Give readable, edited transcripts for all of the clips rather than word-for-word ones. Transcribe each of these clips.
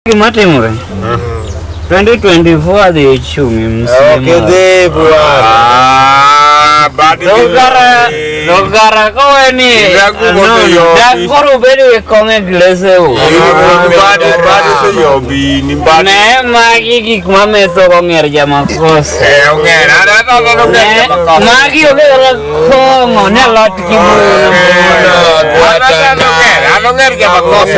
Mate more. 2024 the issue means. Okay, de Rogara ko ni. Dagoro beri kome glese o. Ne magi mame to konger jama kos. Magi oke ko ngone lot kibu. Anonger jama kos.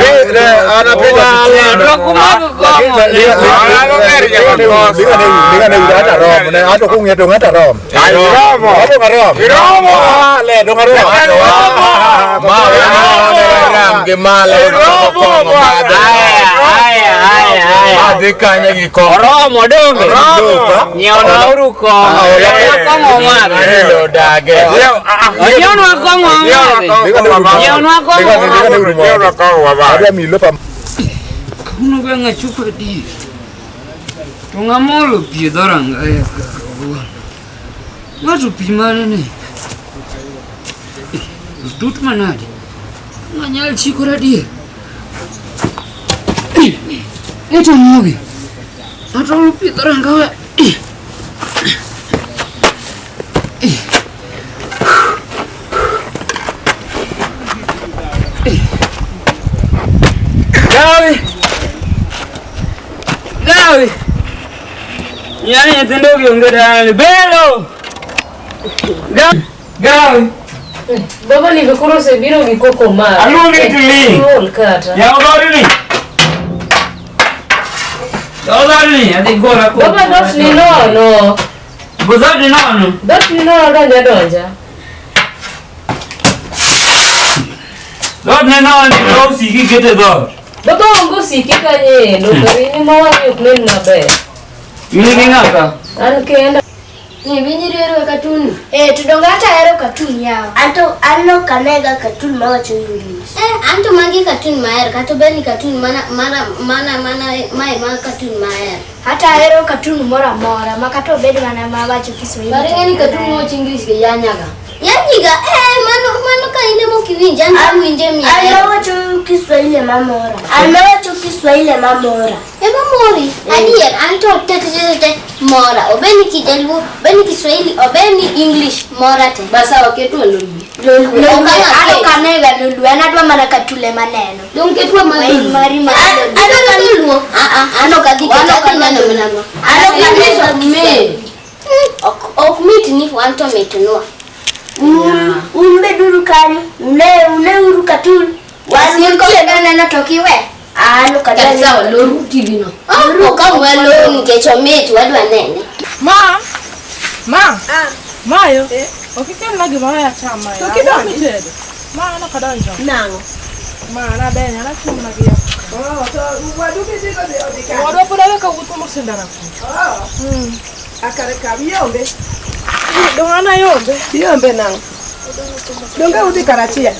Kuno ganga chupa di. Tunga molo pi doranga ya ka. Ngatu pi mana ni. Tut manadi. Nganyal chikura di. Eto mogi. Atau pi doranga wa. Gawi. Yani tendo kiongea belo. Gawi. Baba nimekoro sebiro mikoko mara. Alungi tuli. Ya udari ni ati gora ko. Baba not ni no. Bozadi no. Dot ni no donja. Dot ni no ni ko siki kete do. Baba ongo siki kanye ndo ni mawani uklen na be. Yini ngaka? Ankeenda. Ni binyirero katuni. Tudongata ero katuni yao. Anto kanega katuni mawa chunguli. Anto mangi katuni maer, kato beni katuni mana katuni maer. Hata ero katuni mora makato bedi mana mawa chukiswahili. Barengani katuni mo chingris ke yanyaga. Yanyiga mano ka inde mo kivinja nda winje mi. Alewa chukiswahili mamora. Mamori. Adier anto tete mora. Obeni kijaluo, beni Kiswahili, obeni English mora te. Basa waketu lulu. Ano kanega lulu. Anatwa mana katule maneno. Dongetwa Mari Ano Ano kadika Ano kanega me. Of meat ni wanto metunua. Umbe durukani. Une urukatulu. Wasiko na tokiwe. Ano kadani sawa loru TV no. Oka lo ngecho metu wadwa nene. Mayo. Okike lagi maya chama ya. Okike mitede. Na kadanja. Nango. Na benya na chumagia. So waduke ziko de odika. Wado pula ka wuto mo sindara ku. Akare kabiyombe. Dongana yombe Nango. Donga udi karatia.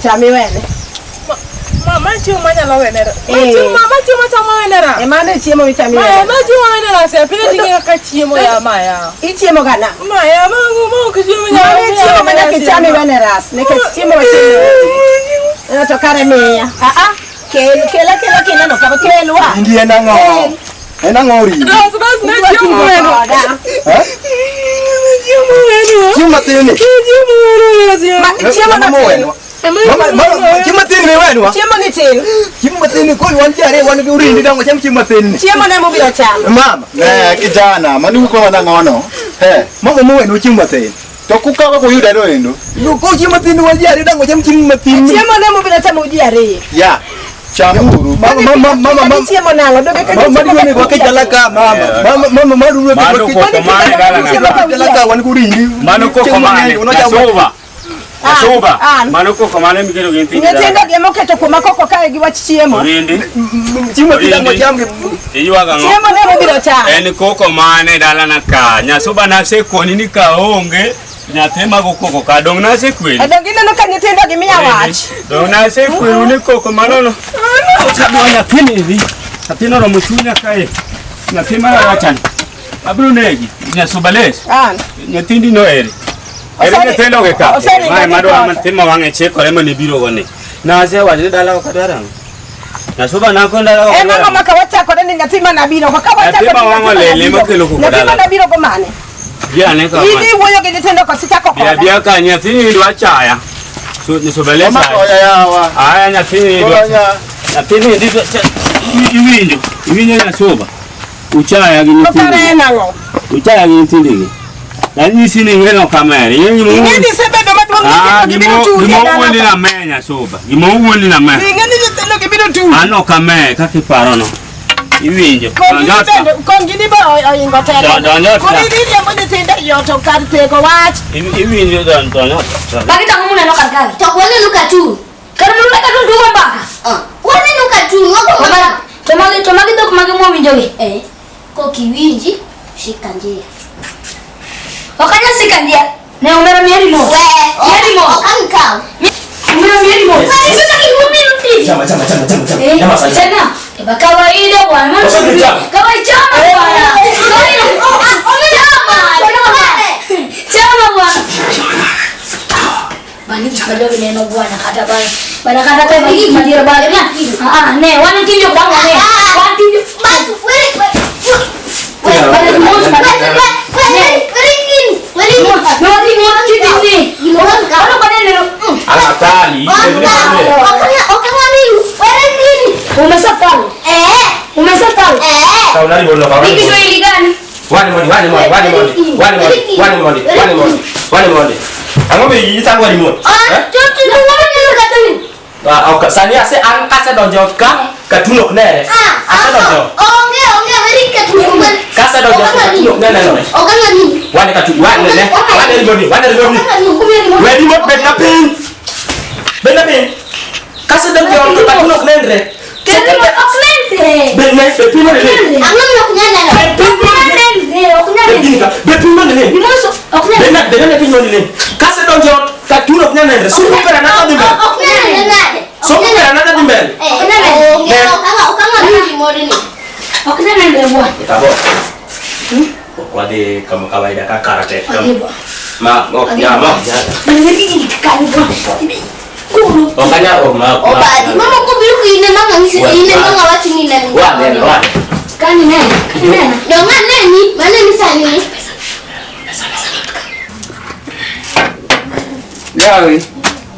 Chami wene. Mama chuma nyala wenera. Mama chuma wenera. Emane chiemo michami. Mama chuma wenera se pele tinga ka chiemo ya maya. Ichiemo kana. Maya mo kichiemo ya. Chiemo mana kichami weneras. Neke chiemo chiemo. Na tokare mia. Kela kina no kaba kelwa. Ndiye nango. Enangori. Das na chiemo weno. Chiemo tini. Chiemo na weno. Chiemo tini wenu. Chiemo ni tini. Chiemo tini ko wanjare wanu urindi dango chiemo tini. Chiemo na mubira chama. Mama, kijana, mani uko wana ngono. Mama muwenu chiemo tini. Tokuka ko yuda no endo. Nuko chiemo tini wanjare dango chiemo tini. Chiemo na mubira chama ujare. Ya. Chamuru. Mama chiemo nalo doge ka. Mama ndiwe kwa kijalaka mama maruwe kwa kijalaka wanu urindi. Manoko komane. Soba. Manoko komane mikero genti. Nyetendo gemoketo kwa makoko kae giwa chiemo. Urindi. Chiemo tidango chamge. Iyiwaga ngo. Chiemo ne mubiro cha. En koko mane dala na ka. Nyasoba na se koni ni ka onge. Nyatema koko ka dong na se kweli. Adongina no ka nyetendo gimiya wach. Dong na se kweli ni koko manono. Utabanya pini hivi. Atino no muchunya kae. Nyatema wachani. Abru negi. Nyasobales. Nyatindi no eri. Eri tendo ke ka. Mai mado aman tema wange che kore mani biro gone. Na se wajne dala ka darang. Na soba nakonda la. Mama makawacha ko ni nyatima na biro makawacha ko. Atima mama lele makelo ko dala. Nyatima na biro ko mane. Bia ne ka. Ini woyo ke tendo ko sitako ko. Bia ka nyathini ndo achaya. So ni sobeleza. Mama oya yawa. Aya nyathini ndo. Nyathini ndi iwinjo na soba. Uchaya gini. Okare nango. Uchaya gini tindigi. Na nyisi ni ngeno kamera. Ngeni sebebe matwa Gimo na menya soba. Gimo na menya. Ngeni tendo ke biro tu. Ano kamera kakiparo no. Iwinjo. Kongini ba oyingote. Ko ni mbone tenda yoto karte ko wach. Iwinjo don. Bakita kumuna no karkari. Tokwale luka tu. Karmu luka tu duwa baka. Wane luka tu ngoko mara. Tomagi to kumage mo winjoge. Ko kiwinji shikanje. Okanya sikandia. Ne umera mieri mo. Mieri mo. Okanka. Umera mieri mo. Sasa kimuminuti. Chama. Tena. Eba kawaida bwana. Kawaida bwana. Chama bwana. Bani chakalo neno bwana kata bwana. Bana kata kwa hii madira bwana. Ne wana kinyo bwana ne. Wana kinyo. Basi wewe. Sani ase an kasa donjo katunok nere. Ase donjo. Kasa donjo katunok nere no. Wane katu wane riboni. Wedi mo bena pin. Kasa donjo katunok nere. Bena pin mo nere. Kasa donjo katunok nere. Suku pera na dimbe. Somo pera na dimbe. Wadi kamu kawaida kakarate. Ma. Okanya ma. Obadi mama ko biru ine manga watu ni nani. Wa. Kani nani? Donga nani? Mana misani? Yawi.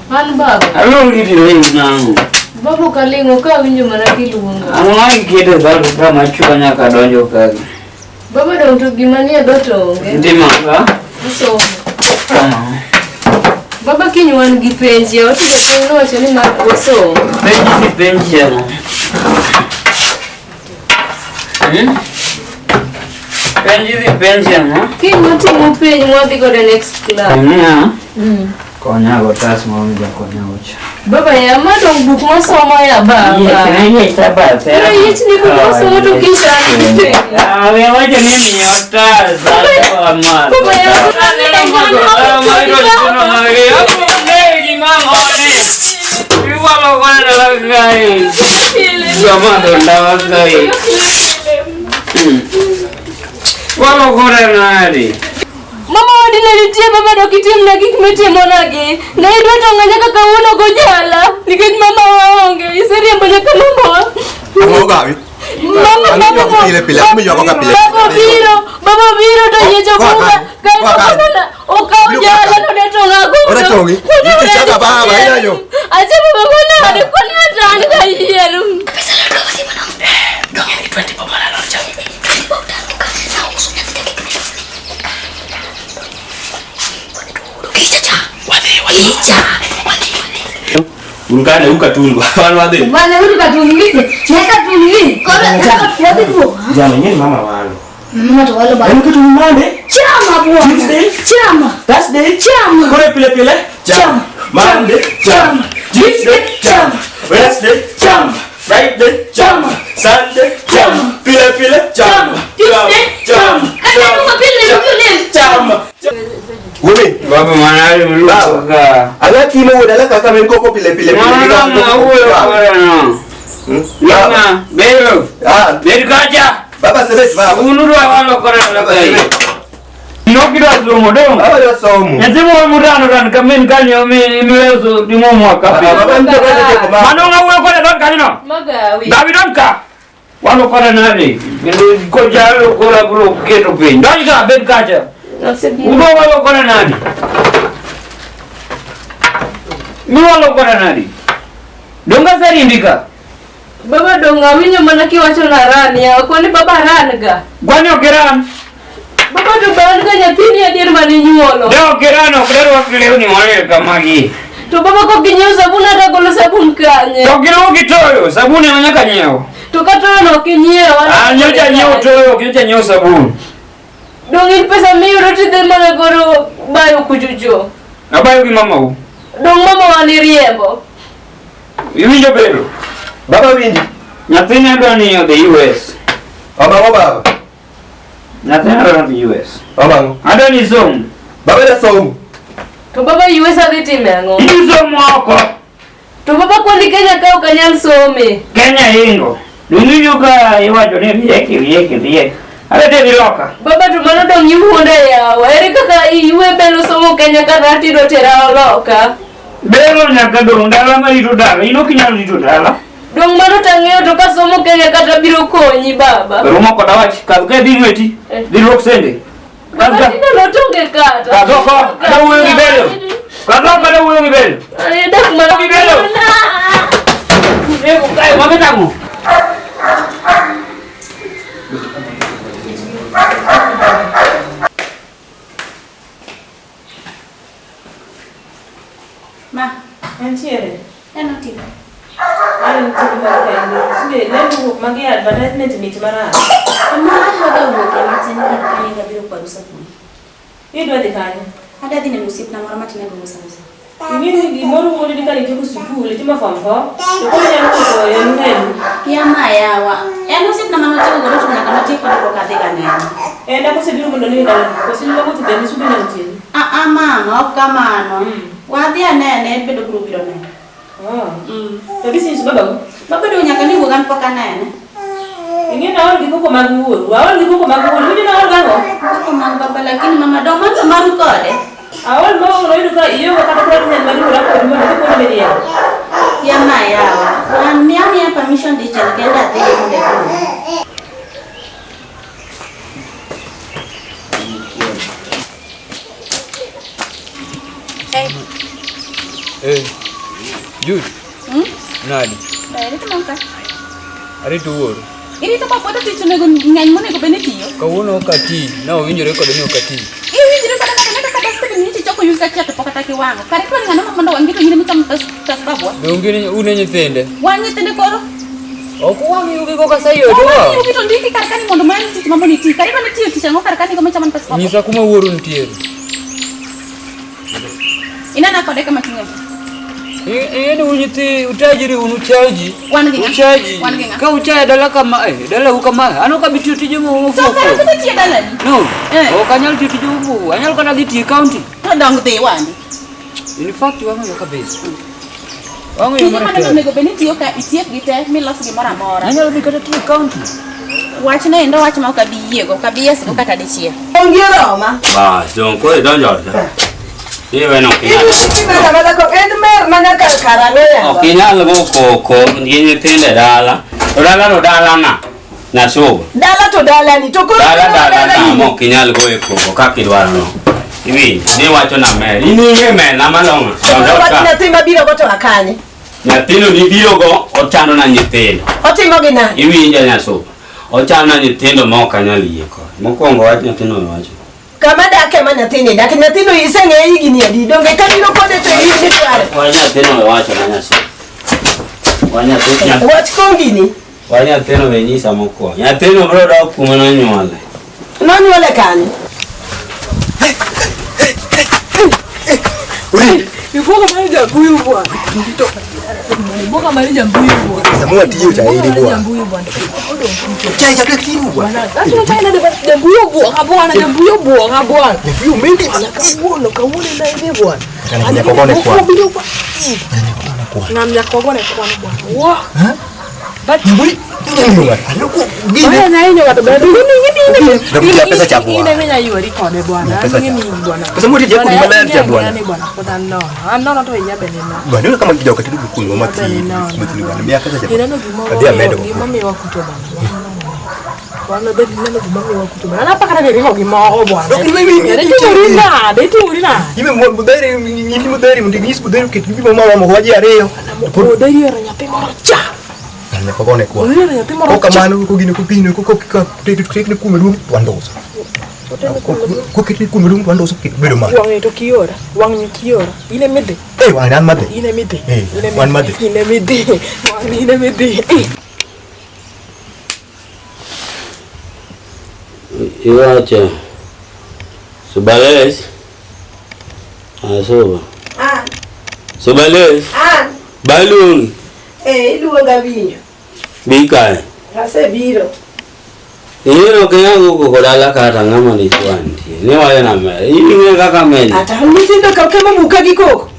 Han baba. Alo ngidi lengi nangu. Babu kalingo ka winjo mana kiluongo. Angai kede baru kama chuka nyaka donjo kagi. Baba dong to gimania doto onge. Ndima ka? So. Kama. Baba kinywan gi penje, oti jateng no wacho ni mar oso. Penji ya. Penji ya na? Kinyo timo penj mwadhi go the next class. Konya. Konya go tas mo mja konya ucha. Baba ya madong buk masomo ya baba. Ye taba. Pero yech ni buk masomo to kisha ni. Wewe waje mimi yota za mama. Baba ya Mama wadina nitie baba dokitim na gik mitimo nagi. Ne idwa to ng'anya kaka uno go jala. Nikech mama waonge. Iseriembo nyaka mama. Amogawi. Baba biro to yecho kuka. Okao jala no de to ngago. Ora tongi. Iki chaka baba ina yo. Acha baba kona ni kona tani ka yero. Pesa ndo wasi bana. Dong ni 20 pa mala lo jam. Ungane ukatungu. Wale. Bana ukatungi. Cheka tungi. Jana nyinyi mama walo. Mama to wale bana. Ukatungu mane? Chama bwana. Tuesday. Chama. Thursday. Chama. Kore pile. Chama. Monday. Chama. Tuesday. Chama. Wednesday. Chama. Friday. Chama. Sunday. Chama. Pile. Chama. Tuesday. Chama. Kata pile. Chama. Women, Baba manali mluka. ala kimo wala kaka men koko pile. Mama uwe no. Mama, bero. Bero kaja. Baba sebes baba. Unuru walo kora la kai. Inokidwa somo dong. Ayo somo. Nyatimo murano kan kamen kanyo miwezo dimo mwaka. Baba mtoka kwa mama. Manonga uwe kwa don kanino. Magawi. Gawi don ka. Walo kwa nani? Ko jalo ko la bro keto pe. Ndani ka ben kacha. Udo walo kwa nani? Mi walo kwa nani? Donga sari ndika. Baba donga winyo mana kiwacho na rani ya kwani baba ranga. Kwani okiran? Baba to banga nyathini adier mane nyuolo. Leo kirano kudero wakileo ni wale kamagi. To baba ko ginyeo sabuni ata golo sabuni kanye. To kilo kitoyo sabuni manyaka nyeo. To katoyo no kinyeo. Nyocha nyeo toyo kinyocha nyeo sabuni. Dongin pesa miyudo tidhi mana goro bayo kujujo. Abayo ki mama u. Dong mama wani riembo. Iwinjo belo. Baba winji. Nyathini adwa ni the US. Baba. Nyathini adwa ni US. Baba. Adwa ni somo. Baba da somo. To baba US adhi time ang'o? Ini somo oko. To baba kwani Kenya ka ok anyal some. Kenya hingo. Dunginyo ka iwacho ni rieki. Alete viloka. Baba to mano dong iwuonda yawa. Ere kaka iwe belo somo Kenya kata tiro tera oloka. Belo nyaka dong dala ma rito dala. Ino kinyalo rito dala. Dong mano tang'eyo to ka somo Kenya kata biro konyi baba. Rumo koda wach kadke dhi ng'weti. Dhi lwok sende. Baba tina lotonge kata. Kadoko kada wuoyo gi belo. Kadoko kada wuoyo gi belo. Ay dak mana gi belo. Eko kai mame tango. Ma, entiere. Non ti Ayo tuko makende. Sinde lendo magi advertisement ni timara. ma ada wuok e matin kani gabiro paro sabuni. Idwa dhi kanye? Ada dhi neno osiepna moro matin e gogo sabuni. Ingini gimoro wuodi ni kani tieko sikul, itima form 4. To koro nyalo koso ya nunelu. Ya ma yawa. En osiepna mano tieko godo to nyaka notieko ko kadhi kaneno. Enda kosebiro mondo ni dala. Kosinyo wuoth bende sube na nitie. Mama, ok kamano. Wadhi anene bedo biro biro nene. To disi baba. Baba do nyaka ni wuogan pok anene. Ingini awal gi koko mag wuoru. Awal gi koko mag wuoru. Widi na awal gango. Koko mag baba lakini mama do man maru kode. Awal mo lo idu ka iyo kata kura ni mari ura ko mo ko ko be ya. Ya ma yawa. Wan miya permission di chel kenda dhi mo. Jude. Nadi. Dari tu mangka. Ari tuor. Ini tu apa tu cuma ngai mana kau benda tiyo? Kawuono okati. Na owinjore kod ni okati. Ini jadi pada kata step ni cocok yus kacau tu pakai taki wang. Kari tu ngana mak mandau angin tu ni macam tas bawa. Dongini une nyithinde. Wangi tende koro. Ok wangi ugi kok sayo Oh, to. wangi ugi tu ndiki karkani mondo main tu mambo ni ti. Kari mana tiyo ti chango karkani kau macam pas bawa. Nyisa kuma wuoru ntiere. Ina nak kau dek macam ni. Ini unyithi utajiri unuchaji. Wan gi. Uchaji. Wan gi. Ka uchaji dala kama dala ukama. Ano ka bitu tije mo So kari tu tiyo dalan. No. O kanyal tije mo. Anyal kana di county. Tu dong te wani. In fact wangu ya kabisa. Wangu Tu ya mana mara. tu nego benda tiyo ka itiek gite mi los gi mora mora. Anyal bi kata tije county. Wach na endo wach ma ka biye go ka biye go kata de chia. Ongera ma. Ba, don ko don jorja. Iwe no kinyal. Kinyal go ko ngini tinde dala. Dala na so. Dala to dala ni to ko. Dala na mo kinyal go e ko kakidwaro no. Iwi ni wacho na mer. Ini ye mer na malonga. Wach na timba biro go to akanye. Nyathino ni biro go ochano na nyithindo. Otimo gi nani? Iwinja nyaso. Ochano na nyithindo ma ok anyal yie ko. Mokwongo wach nyathino wacho. Kama dake ma nyathini dak nyathino iseng'e higni adi donge ka biro kode to in dware. Wa nyathino wacho na nyaso. Wa nyathino Wach kongini. wa nyathino be nyisa mokwongo. Nyathino bro dok kuma nonyuole. Nonyuole kani? Ifoka mali jambuyu bwana. Ifoka mali jambuyu bwana. Samua tiyo cha hili bwana. Jambuyu bwana. Chai cha kimu bwana. Lazima chai na jambuyu bwana jambuyu bwana. Jambuyu mengi bwana. Kaone na hivi bwana. Kana kokone kwa. Na mnyakogone kwa bwana. Wa. Jambuyu. Oya na inyo watu bado. Ndio pesa cha bwana. Ine menya yori kode bwana. Ngini bwana. Pesa mudi je kuni mala cha bwana. Bwana no. Ano to ya benina. Bwana kama kijao katidu kuni mati. Mati bwana. Mia pesa cha. Ina no gimo. Adia medo. Gimo mi wakuto bwana. Bwana bedi neno gimo mi wakuto bwana. Ana pakana gimo gimo bwana. Deti urina. Ime mudari nyindi mudari mundingisi mudari kitu mama mama waje areo. Mudari ya nyape mocha. Na pagone kwa. Ko kamano ko gine ko pino ko teknik ku medum wandosa. Ko teknik ku medum wandosa kit bedo ma. Wang itu kiora, wang ni kiora. Ine mede. Wang nan mate. Ine mede. Wan mate. Ine mede. Wang ine mede. Iwacha. Subales. Asoba. Subales. Baluni. Iluonga winyo. Bikae. Asebiro. Iyo kenya guko kodala kata ngama ni twandi. Ni wale na me. Iwe kaka meni. Ata mitindo kakema muka gikoko.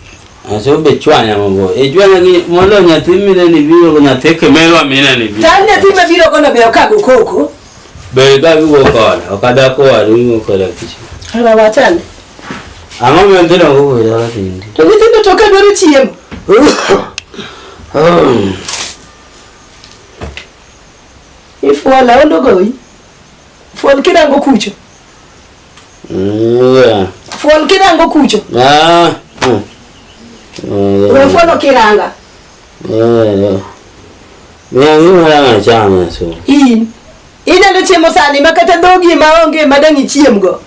Asobe chwanya mambo. Chwanya ni mondo nyathimine ni biro nyatheke melo amina ni biro. Tani nyathima biro kono be okago koko. Be ga go kola. Okada ko aru kola kichi. Ala watane. Ang'o mendino go dala tindi. To mitindo toka dwaro chiemo. Ifuala ondogoi. Fual kidango kucho. Fual kidango kucho. Fual kiranga. Mwana chama so. Inyalo chiemo sani makata dhogi maonge madangi chiemgo.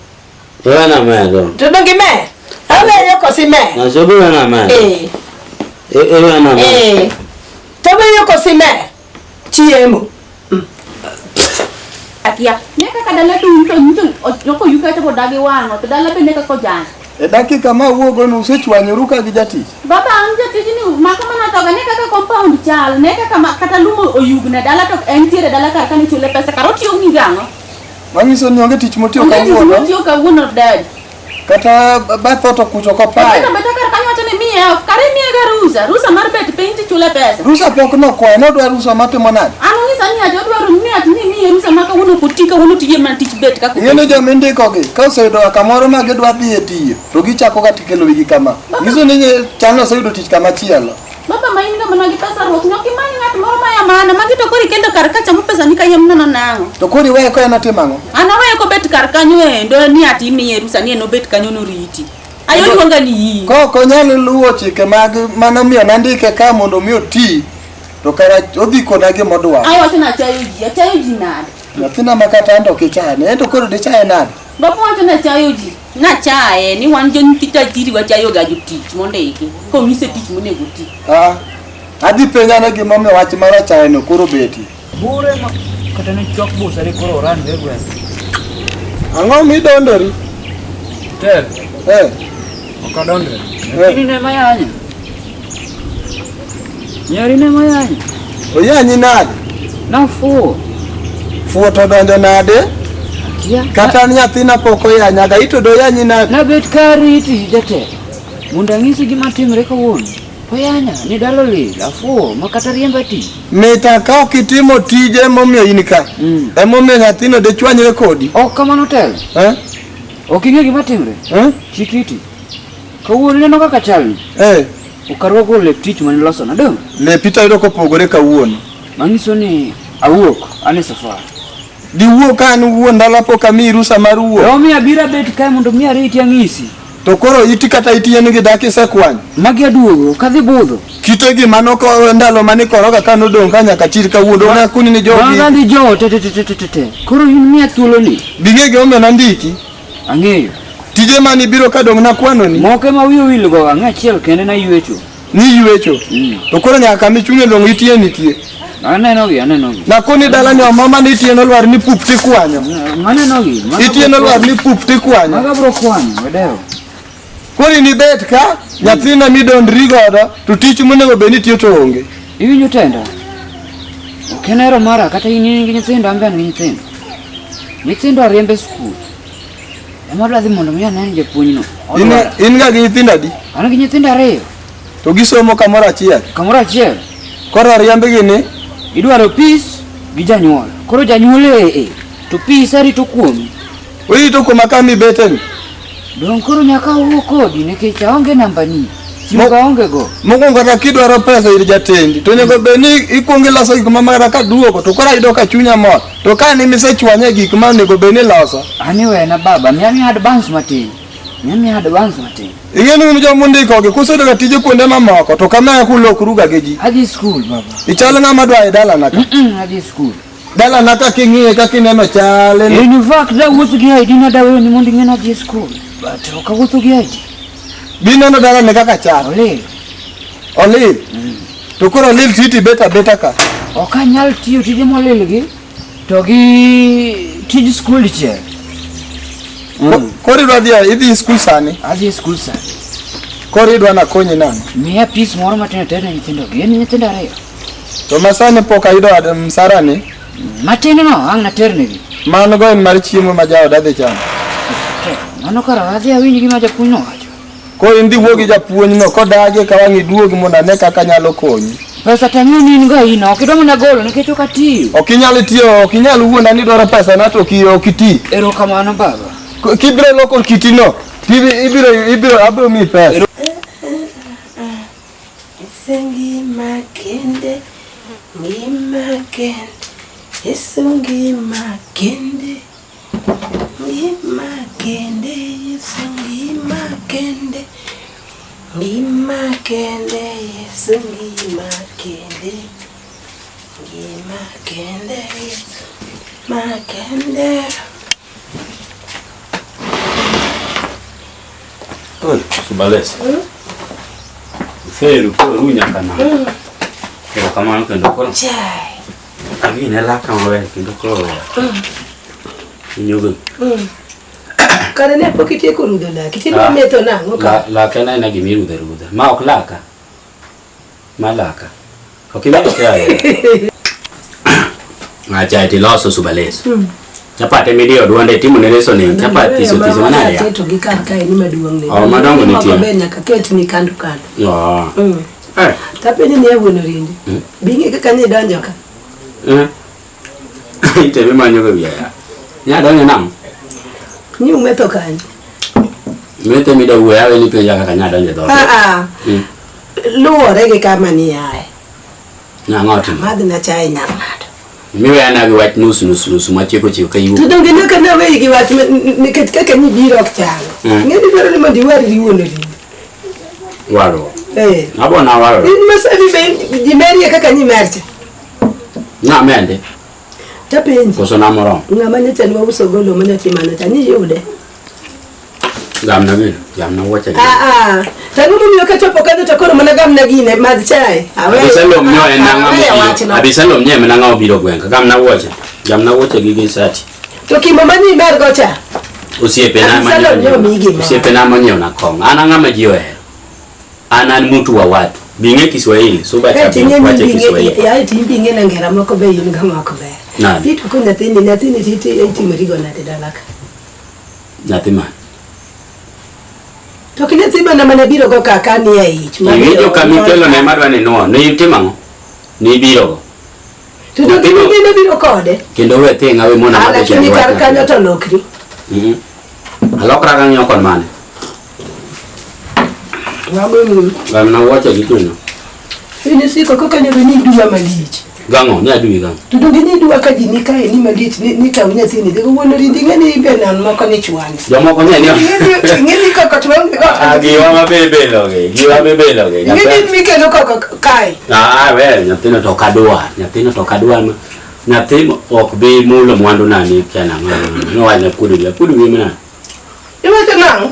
Yana medo. To dongi me. Awe yoko si me. Na so bwana na medo. Yana medo. To be yoko si me. Chiemo. Akia, neka kadala tu yoko yuka to dagi wango, to dala pe neka ko jan. E dakika ma wuogo no usechwanyoru ka gi jatich. Baba anja tijini maka mana to neka ka compound chal, neka kama kata lumo oyugne dala to entiere dala kar kani chule pesa karoti ongi gango. Manyiso ni onge tich motio ka wuono. Motio ka wuono dad. Kata batho to kucho ko pae. Kata beta kar kanyo wacho ni miye kare miye ga rusa mar bet penti chule pesa. Rusa pok no kwa no dwa rusa matimo nade. Ano ngisa ni ajo dwaro ni atini miye rusa maka wuono kutika wuono tije man tich bet ka. Yene jamende kogi ka oseyudo kamoro ma gidwa dhi e tiyo to gichako ga tikelo wigi kama. Nyiso ni chano oseyudo tich kama chielo. Baba mainga managi pesa rok nyoki mani ngat moro maya mana magi to kori kendo kar kacha mo pesa ni ka yem nono nango. To kori wewe ko yana timango. Ana wewe ko bet kar kanyo endo ni ati miye rusa ni no bet kanyo no riti. Ayo luonga ni yi. Ko nyalo luwo chike mag mano miyo nandike ka mondo miyo ti to kara odhi kona ge modwa. Ayo wacho na chayo ji nade. Nathina makata ando kichane endo koro de chaye nade. Baba wacho na chayo ji. Na chaye ni wan jo ntita jiri wa chayo ga jutich monde iki. Ko nise tich monego ti. Adhi penja na gima me wach mara chaye no koro beti. Bure ma kata ne chok busare koro ran de gwen. Ang'o mi dondori? Tel. Okadondre. Nyari ne mayanya. Nyari ne mayanya. Oyanyi nade? Na fuo. Fuo to donjo nade? Kata nyathina pok oyanya ga ito yanyi nade? Na bet kari ti jate. Munda ngisi gima timre kawuono. Oyanya ni dalo lil afuo makata riemba ti. Meta ka okitimo tije momiyo in ka. Emomiyo nyathino de chwanyre kodi. Ok kamano tel. Oking'e gima timre. Chikriti. Kawuono neno kaka chal. Ukarwako lep tich mane loso na dong. Lepi to yudo kopogore kawuono. Manyiso ni awuok ane safari. Di wuok an wuon dala pok ami rusa mar wuok. Omi abira bet kae mondo mi ariti ang'isi. To koro iti kata itien gi dak isekwany. Magi aduogo kadhi budho. Kitegi mano ko ndalo mane koroga ka nodong ka nyaka chir kawuono na kuni ni jogi. Bangandi jo te. Koro in miya thuolo ni. Bing'e gome nandiki. Ang'eyo. Tije mani biro ka dong na kwano ni. Moke ma wiyo wil go ang'e achiel kende na ywecho. Ni ywecho. To koro nyaka mi chunye dong itie nitie. Aneno gi. Na koni dala nyo mama ni itie no lwar ni pup ti kwanyo. Aneno gi. Itie no lwar ni pup ti kwanyo. Maga bro kwanyo wedeo. Koni ni bet ka nyathina mi dondri godo to tich monego be ni tiyo to onge. Iwinjo tenda. Okenero mara kata in gi nyithindo ambe an gi nyithindo. Nyithindo riembe skul. Amadwa dhi mondo mi anen japuonj no. In ga gi nyithindo adi? An gi nyithindo 2. To gisomo kamoro achiel. Kamoro achiel. Koro riembe gi ni idwaro peace gi janyuol. Koro janyuol to pisari to kuomi. Oi to kuma kami beten. Dong koro nyaka wuo kodi nikech aonge nambani. Simu kaonge go. Mokwongo ta kidwaro pesa ir jatendi. To nego beni ikuongi loso gik mamara ka duogo to kora ido ka chunya mor. To ka ni misechwanye gik ma nego beni loso. Ani we na baba, miami advance matin. Ingeni unjo mundiko ge kusedo ga tije kuonde mamoko to kama kulokruga ge ji. Adi school baba. Ichalo ngama dwa e dala naka. Adi school. Dala naka kingiye ka kineno chale. In fact da wuotho gi ID na dawe ni mondo ngena di school. But ka wuotho gi ID. Bineno dala ne kaka chalo. Olil. To koro olil titi beta ka. Okanyal tiyo tije molil gi to gi tije school che. Kori dwa dia idhi school sani. Adhi school sani. Kori dwa na konyi nani? Miya piece moro matin tena nyithindo gi. En nyithindo ariyo. To masani pok ayudo msarani. Matin no ang na terne gi. Mano go en mar chiemo ma jaoda adhi chamo. Mano kara adhi awinj gima japuonj nowacho. Koro indhi wuo gi japuonj no kodagi ka wang'i duogi mondo ane kaka nyalo konyi. Pesa tanyo ni ngo ino okidwa mana golo nikech ok atiyo. Ok inyal tiyo, ok inyal wuonda ni dwaro pesa na to ok iti. Erokamano baba. Kibiro loko kitino, ibiro abiro mi pesa. Sengi makende, Yesungi makende, Yesungi makende, Yesungi makende. Oi, subalesa. Feru ko runya kana. Pero kama kendo ko. Chai. Abi ne la kama we kendo ko. Nyogo. Kana ne pokiti ko rudo la. Kiti no meto na ngoka. La kana na gimiru de rudo. Ma oklaka. Malaka. Okimete kaya. Ngaja ti loso subalesa. Chapate medio duande timu neleso ni chapati tiso manaya. Teto gikar kai ni maduong ni. Oh madongo ni timu. Mabenya kaketi ni kandu. Oh. Tapeni ni ewono rindi. Bingi kaka ni donjo ka. Ite be manyo ko biya. Nya donjo nam. Ni umeto kanyi. Mete mi do wewe ni pe kaka nya donjo do. Luore ge kama ni yae. Nya ngoti. Madhi na chai nyamado. Miwe ana ge wat nusu machiko chiko kayu. Tudonge ne kana we ge wat ni kaka ni biro chalo. Ngedi bero ni mandi wari riwono rindi. Waro. Abo na waro. Ni masabi be di meri kaka ni merche. Na mende. Tapenji. Koso na moro. Ngamanya tanwa usogolo manya timana tani yude. Gamna wacha. Tanu mimi kachopo kaje takoro mana gamna gine madhi chai. Abisalo mnyo enanga. Abisalo mnye menanga obiro gwenga. Gamna wacha gigi sati. To kimama ni mergo cha. Usiepe na manyo. Usiepe na manyo na konga. Ana ngama jiwe. Ana mtu wa watu. Binge Kiswahili. Suba chapi wacha Kiswahili. Ya timbi ngena ngera mako be yin ngama ko be. Na. Vitu kuna tini titi mrigo na tedalaka. Natima. Tokine tiba na manabiro go kakani ya ich. Ngijo kamikelo na madwa ni no. Ni timango. Ni biro. Tudokine ni biro kode. Kendo we tenga we mona mabete. Lakini karkanyo to lokri. Alokra kanyo kon mane. Gamna wacha gituno. Ini siko kokanya ni duwa malich. Gango ni adui gango. Tudonge ni duwa kaji ni kai ni malich ni kamnya sini de wono rindi ngani bena mako ni chwani. Jomo ko ne ni. Ngeni ko tuwangi. Giwa mabebe. Ngeni mikelo ko kai. We nyathino to kadwa. Nyathino ok be mulo mwandu nani kana ngano. No wanya kudu wi mana. Iwete nang.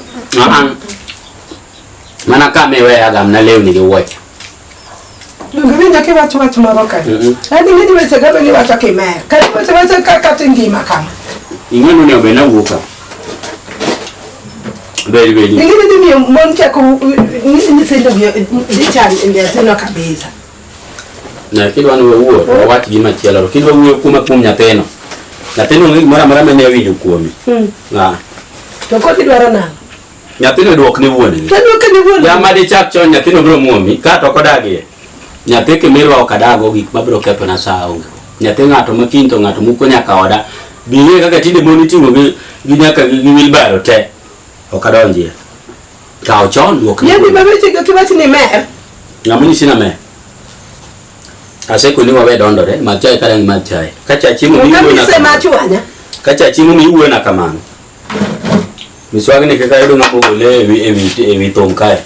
Mana kame we agamna leo ni wacha. Ngibinja ke watu maroka. Hadi ngidi wete gabe ni watu kemer. Kali wete kaka tingima kama. Ingenu ni obena wuka. Very. Ngidi ni moncha ko ni sendo bia dicha ndia tena kabisa. Na kile wanu wuo watu gima chielo kile wuo kuma kumnya teno. Na teno ngi mara mene wijo kuomi. To ko didwaro na. Nyathino duok ni wuone. Jama di chak chon nyathino bro muomi ka to kodagi. Nyathi ke mirwa okadago gik mabiro kepo na saa onge. nyathi ng'ato makin to ng'ato muko nyaka oda biye kaka tinde mon itimo gi nyaka gi wilbaro te okadonjie kao chon wuok Yebi babeche ga kibati ni mer. ngamuni sina me ase ko ni wawe dondore ma chai kala ma chai kacha chimu ni Ngami sema chwanya. kacha chimu ni uwe na kamano miswagi ni kaka yudo ngamo gole ewi tonkae